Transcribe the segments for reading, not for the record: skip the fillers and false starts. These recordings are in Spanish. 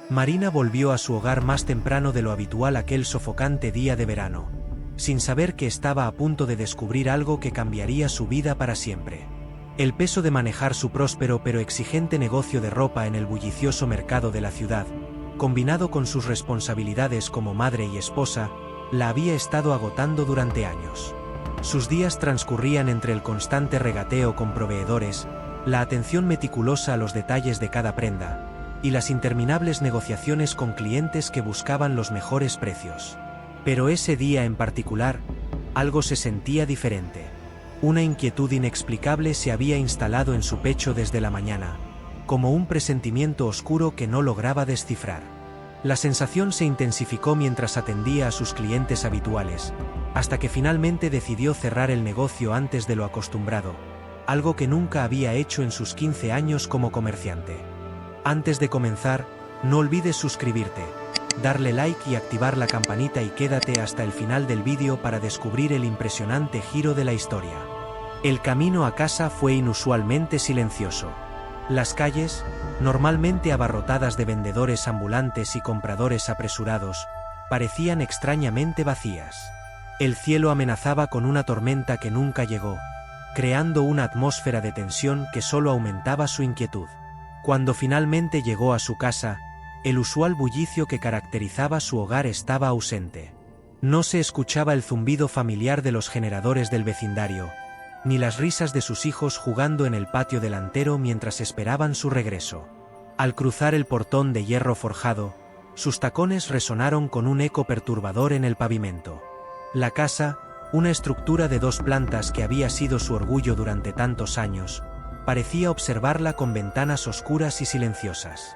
Marina volvió a su hogar más temprano de lo habitual aquel sofocante día de verano, sin saber que estaba a punto de descubrir algo que cambiaría su vida para siempre. El peso de manejar su próspero pero exigente negocio de ropa en el bullicioso mercado de la ciudad, combinado con sus responsabilidades como madre y esposa, la había estado agotando durante años. Sus días transcurrían entre el constante regateo con proveedores, la atención meticulosa a los detalles de cada prenda, y las interminables negociaciones con clientes que buscaban los mejores precios. Pero ese día en particular, algo se sentía diferente. Una inquietud inexplicable se había instalado en su pecho desde la mañana, como un presentimiento oscuro que no lograba descifrar. La sensación se intensificó mientras atendía a sus clientes habituales, hasta que finalmente decidió cerrar el negocio antes de lo acostumbrado, algo que nunca había hecho en sus 15 años como comerciante. Antes de comenzar, no olvides suscribirte, darle like y activar la campanita y quédate hasta el final del vídeo para descubrir el impresionante giro de la historia. El camino a casa fue inusualmente silencioso. Las calles, normalmente abarrotadas de vendedores ambulantes y compradores apresurados, parecían extrañamente vacías. El cielo amenazaba con una tormenta que nunca llegó, creando una atmósfera de tensión que solo aumentaba su inquietud. Cuando finalmente llegó a su casa, el usual bullicio que caracterizaba su hogar estaba ausente. No se escuchaba el zumbido familiar de los generadores del vecindario, ni las risas de sus hijos jugando en el patio delantero mientras esperaban su regreso. Al cruzar el portón de hierro forjado, sus tacones resonaron con un eco perturbador en el pavimento. La casa, una estructura de 2 plantas que había sido su orgullo durante tantos años, parecía observarla con ventanas oscuras y silenciosas.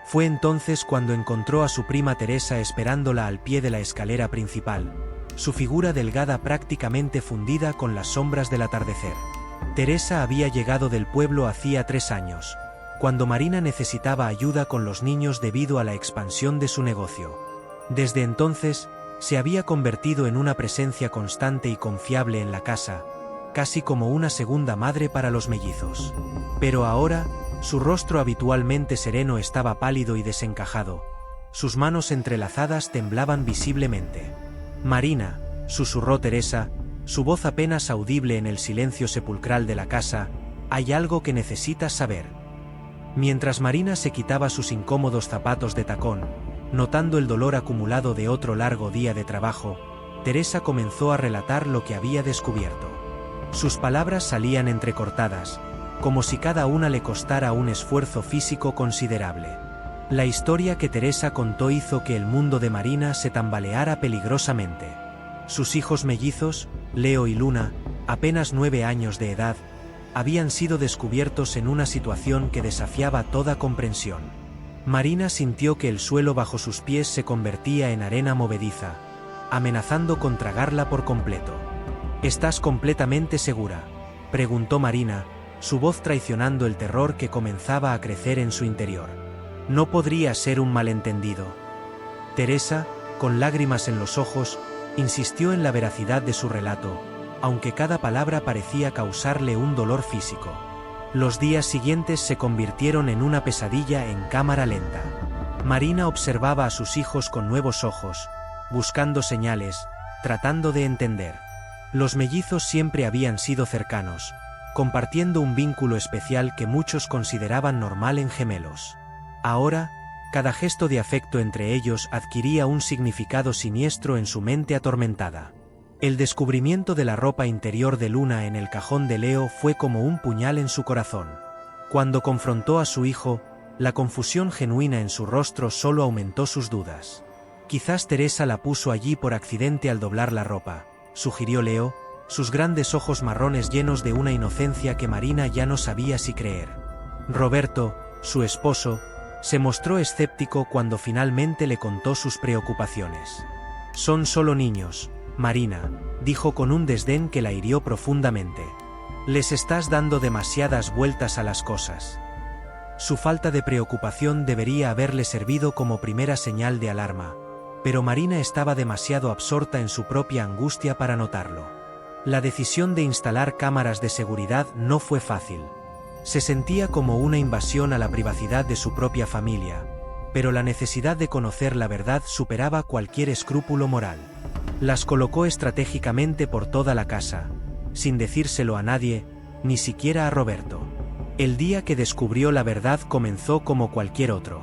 Fue entonces cuando encontró a su prima Teresa esperándola al pie de la escalera principal, su figura delgada prácticamente fundida con las sombras del atardecer. Teresa había llegado del pueblo hacía 3 años, cuando Marina necesitaba ayuda con los niños debido a la expansión de su negocio. Desde entonces, se había convertido en una presencia constante y confiable en la casa, casi como una segunda madre para los mellizos. Pero ahora, su rostro habitualmente sereno estaba pálido y desencajado. Sus manos entrelazadas temblaban visiblemente. «Marina», susurró Teresa, su voz apenas audible en el silencio sepulcral de la casa, «hay algo que necesitas saber». Mientras Marina se quitaba sus incómodos zapatos de tacón, notando el dolor acumulado de otro largo día de trabajo, Teresa comenzó a relatar lo que había descubierto. Sus palabras salían entrecortadas, como si cada una le costara un esfuerzo físico considerable. La historia que Teresa contó hizo que el mundo de Marina se tambaleara peligrosamente. Sus hijos mellizos, Leo y Luna, apenas 9 años de edad, habían sido descubiertos en una situación que desafiaba toda comprensión. Marina sintió que el suelo bajo sus pies se convertía en arena movediza, amenazando con tragarla por completo. «¿Estás completamente segura?», preguntó Marina, su voz traicionando el terror que comenzaba a crecer en su interior. «No podría ser un malentendido». Teresa, con lágrimas en los ojos, insistió en la veracidad de su relato, aunque cada palabra parecía causarle un dolor físico. Los días siguientes se convirtieron en una pesadilla en cámara lenta. Marina observaba a sus hijos con nuevos ojos, buscando señales, tratando de entender. Los mellizos siempre habían sido cercanos, compartiendo un vínculo especial que muchos consideraban normal en gemelos. Ahora, cada gesto de afecto entre ellos adquiría un significado siniestro en su mente atormentada. El descubrimiento de la ropa interior de Luna en el cajón de Leo fue como un puñal en su corazón. Cuando confrontó a su hijo, la confusión genuina en su rostro solo aumentó sus dudas. «Quizás Teresa la puso allí por accidente al doblar la ropa», sugirió Leo, sus grandes ojos marrones llenos de una inocencia que Marina ya no sabía si creer. Roberto, su esposo, se mostró escéptico cuando finalmente le contó sus preocupaciones. «Son solo niños, Marina», dijo con un desdén que la hirió profundamente. «Les estás dando demasiadas vueltas a las cosas». Su falta de preocupación debería haberle servido como primera señal de alarma, pero Marina estaba demasiado absorta en su propia angustia para notarlo. La decisión de instalar cámaras de seguridad no fue fácil. Se sentía como una invasión a la privacidad de su propia familia, pero la necesidad de conocer la verdad superaba cualquier escrúpulo moral. Las colocó estratégicamente por toda la casa, sin decírselo a nadie, ni siquiera a Roberto. El día que descubrió la verdad comenzó como cualquier otro.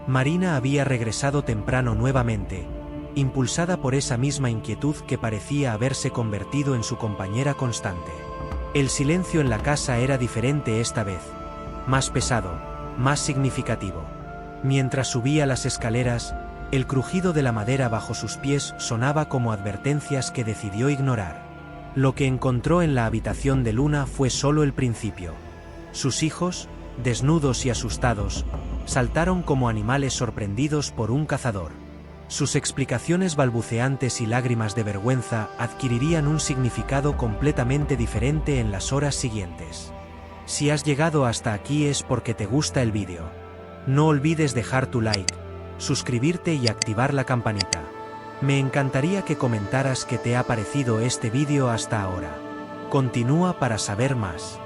Marina había regresado temprano nuevamente, impulsada por esa misma inquietud que parecía haberse convertido en su compañera constante. El silencio en la casa era diferente esta vez, más pesado, más significativo. Mientras subía las escaleras, el crujido de la madera bajo sus pies sonaba como advertencias que decidió ignorar. Lo que encontró en la habitación de Luna fue solo el principio. Sus hijos, desnudos y asustados, saltaron como animales sorprendidos por un cazador. Sus explicaciones balbuceantes y lágrimas de vergüenza adquirirían un significado completamente diferente en las horas siguientes. Si has llegado hasta aquí es porque te gusta el vídeo. No olvides dejar tu like, suscribirte y activar la campanita. Me encantaría que comentaras qué te ha parecido este vídeo hasta ahora. Continúa para saber más.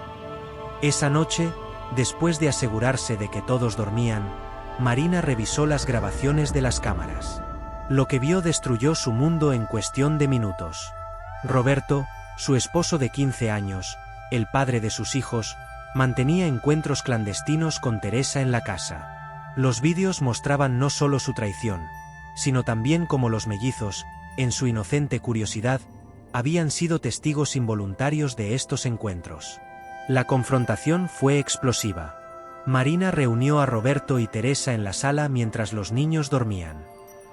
Esa noche, después de asegurarse de que todos dormían, Marina revisó las grabaciones de las cámaras. Lo que vio destruyó su mundo en cuestión de minutos. Roberto, su esposo de 15 años, el padre de sus hijos, mantenía encuentros clandestinos con Teresa en la casa. Los vídeos mostraban no solo su traición, sino también cómo los mellizos, en su inocente curiosidad, habían sido testigos involuntarios de estos encuentros. La confrontación fue explosiva. Marina reunió a Roberto y Teresa en la sala mientras los niños dormían.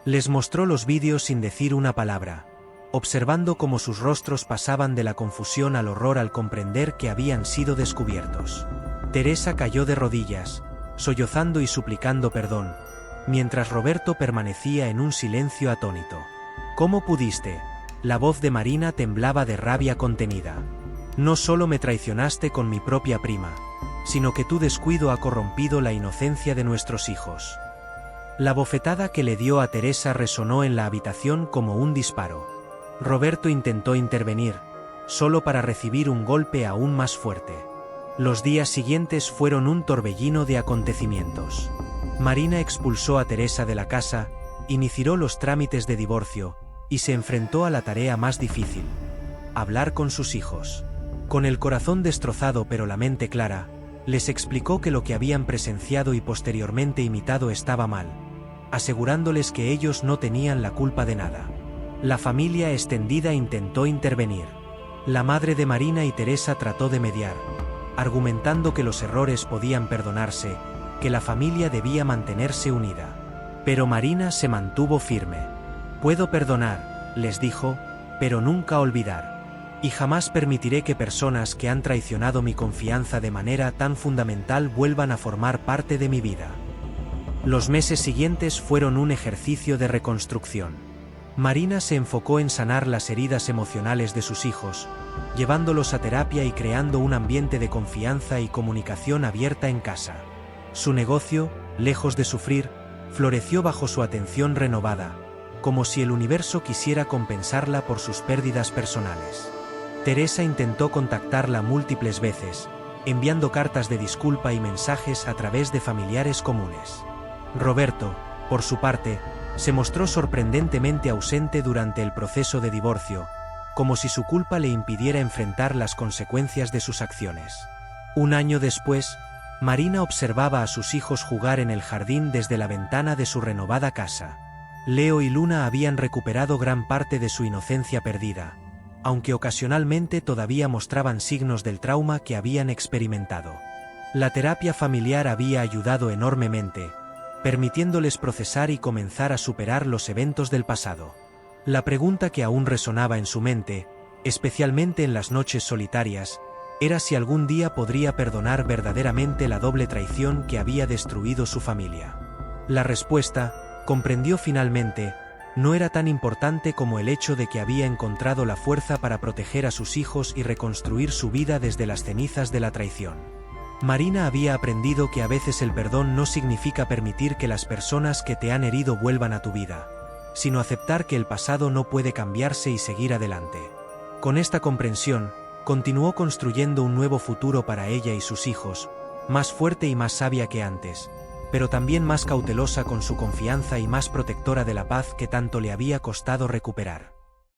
Les mostró los vídeos sin decir una palabra, observando cómo sus rostros pasaban de la confusión al horror al comprender que habían sido descubiertos. Teresa cayó de rodillas, sollozando y suplicando perdón, mientras Roberto permanecía en un silencio atónito. ¿Cómo pudiste? La voz de Marina temblaba de rabia contenida. No solo me traicionaste con mi propia prima, sino que tu descuido ha corrompido la inocencia de nuestros hijos. La bofetada que le dio a Teresa resonó en la habitación como un disparo. Roberto intentó intervenir, solo para recibir un golpe aún más fuerte. Los días siguientes fueron un torbellino de acontecimientos. Marina expulsó a Teresa de la casa, inició los trámites de divorcio, y se enfrentó a la tarea más difícil: hablar con sus hijos. Con el corazón destrozado pero la mente clara, les explicó que lo que habían presenciado y posteriormente imitado estaba mal, asegurándoles que ellos no tenían la culpa de nada. La familia extendida intentó intervenir. La madre de Marina y Teresa trató de mediar, argumentando que los errores podían perdonarse, que la familia debía mantenerse unida. Pero Marina se mantuvo firme. «Puedo perdonar», les dijo, «pero nunca olvidar. Y jamás permitiré que personas que han traicionado mi confianza de manera tan fundamental vuelvan a formar parte de mi vida». Los meses siguientes fueron un ejercicio de reconstrucción. Marina se enfocó en sanar las heridas emocionales de sus hijos, llevándolos a terapia y creando un ambiente de confianza y comunicación abierta en casa. Su negocio, lejos de sufrir, floreció bajo su atención renovada, como si el universo quisiera compensarla por sus pérdidas personales. Teresa intentó contactarla múltiples veces, enviando cartas de disculpa y mensajes a través de familiares comunes. Roberto, por su parte, se mostró sorprendentemente ausente durante el proceso de divorcio, como si su culpa le impidiera enfrentar las consecuencias de sus acciones. Un año después, Marina observaba a sus hijos jugar en el jardín desde la ventana de su renovada casa. Leo y Luna habían recuperado gran parte de su inocencia perdida, aunque ocasionalmente todavía mostraban signos del trauma que habían experimentado. La terapia familiar había ayudado enormemente, permitiéndoles procesar y comenzar a superar los eventos del pasado. La pregunta que aún resonaba en su mente, especialmente en las noches solitarias, era si algún día podría perdonar verdaderamente la doble traición que había destruido su familia. La respuesta, comprendió finalmente, no era tan importante como el hecho de que había encontrado la fuerza para proteger a sus hijos y reconstruir su vida desde las cenizas de la traición. Marina había aprendido que a veces el perdón no significa permitir que las personas que te han herido vuelvan a tu vida, sino aceptar que el pasado no puede cambiarse y seguir adelante. Con esta comprensión, continuó construyendo un nuevo futuro para ella y sus hijos, más fuerte y más sabia que antes, pero también más cautelosa con su confianza y más protectora de la paz que tanto le había costado recuperar.